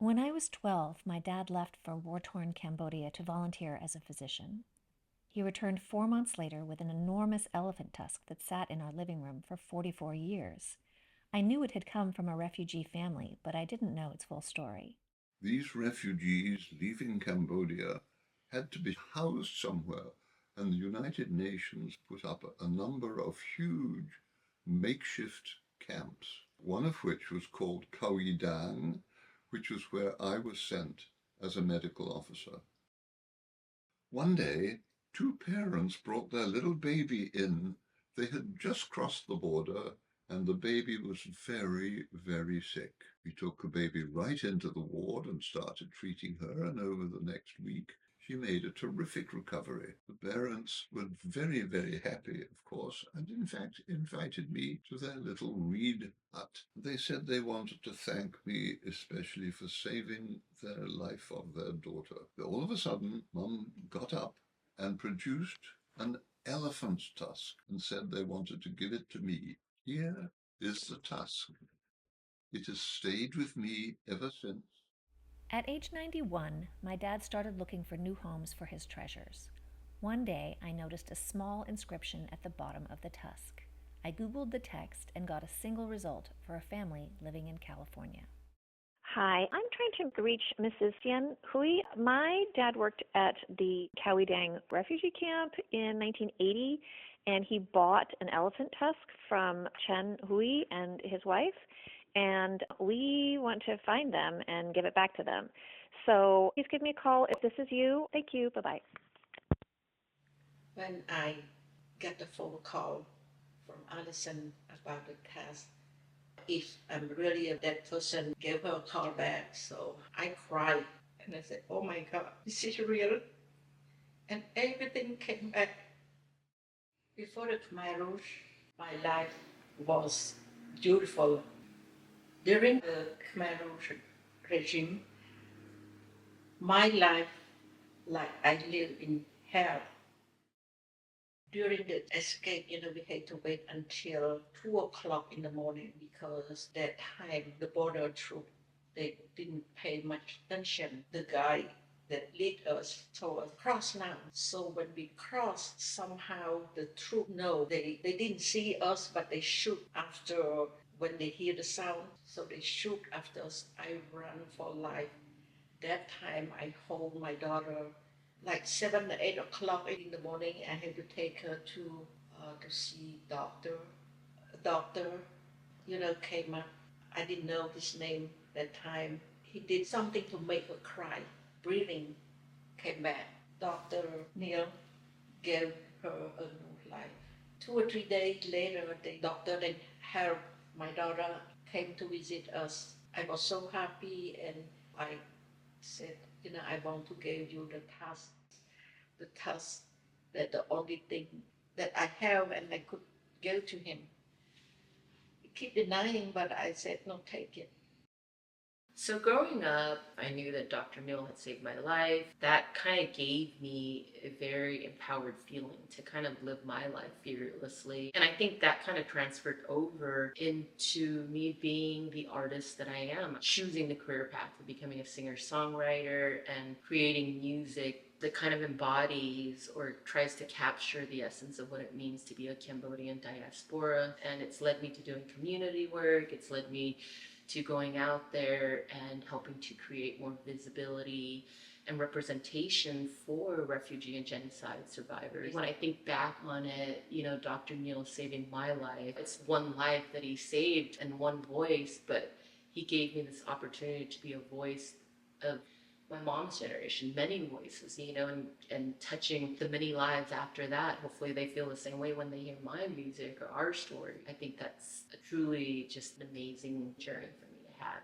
When I was 12, my dad left for war-torn Cambodia to volunteer as a physician. He returned 4 months later with an enormous elephant tusk that sat in our living room for 44 years. I knew it had come from a refugee family, but I didn't know its full story. These refugees leaving Cambodia had to be housed somewhere, and the United Nations put up a number of huge makeshift camps, one of which was called Kawi Dang, which was where I was sent as a medical officer. One day, two parents brought their little baby in. They had just crossed the border, and the baby was very, very sick. We took the baby right into the ward and started treating her, and over the next week, she made a terrific recovery. The parents were very, very happy, of course, and in fact invited me to their little reed hut. They said they wanted to thank me especially for saving the life of their daughter. All of a sudden, Mum got up and produced an elephant's tusk and said they wanted to give it to me. Here is the tusk. It has stayed with me ever since. At age 91, my dad started looking for new homes for his treasures. One day, I noticed a small inscription at the bottom of the tusk. I Googled the text and got a single result for a family living in California. Hi, I'm trying to reach Mrs. Tien Hui. My dad worked at the Cowie Dang refugee camp in 1980, and he bought an elephant tusk from Chen Hui and his wife, and we want to find them and give it back to them. So please give me a call if this is you. Thank you. Bye-bye. When I get a phone call from Alison about the test, if I'm really a dead person, give her a call back. So I cried and I said, oh my God, this is real. And everything came back. Before the Khmer Rouge, my life was beautiful. During the Khmer Rouge regime, my life like I live in hell. During the escape, we had to wait until 2 o'clock in the morning because that time the border troop they didn't pay much attention. The guy that lead us told us cross now. So when we crossed, somehow the troop know they didn't see us, but they shoot after when they hear the sound. So they shoot after us. I ran for life. That time I hold my daughter like 7 or 8 o'clock in the morning. I had to take her to see doctor. A doctor, came up. I didn't know his name that time. He did something to make her cry. Breathing came back. Dr. Neil gave her a new life. 2 or 3 days later, the doctor that helped my daughter came to visit us. I was so happy and I said, I want to give you the task that the only thing that I have and I could give to him. He keep denying, but I said, no, take it. So growing up, I knew that Dr. Neil had saved my life. That kind of gave me a very empowered feeling to kind of live my life fearlessly. And I think that kind of transferred over into me being the artist that I am, choosing the career path of becoming a singer-songwriter and creating music that kind of embodies or tries to capture the essence of what it means to be a Cambodian diaspora. And it's led me to doing community work. It's led me to going out there and helping to create more visibility and representation for refugee and genocide survivors. When I think back on it, Dr. Neil saving my life. It's one life that he saved and one voice, but he gave me this opportunity to be a voice of my mom's generation, many voices, and touching the many lives after that. Hopefully they feel the same way when they hear my music or our story. I think that's a truly just an amazing journey for me to have.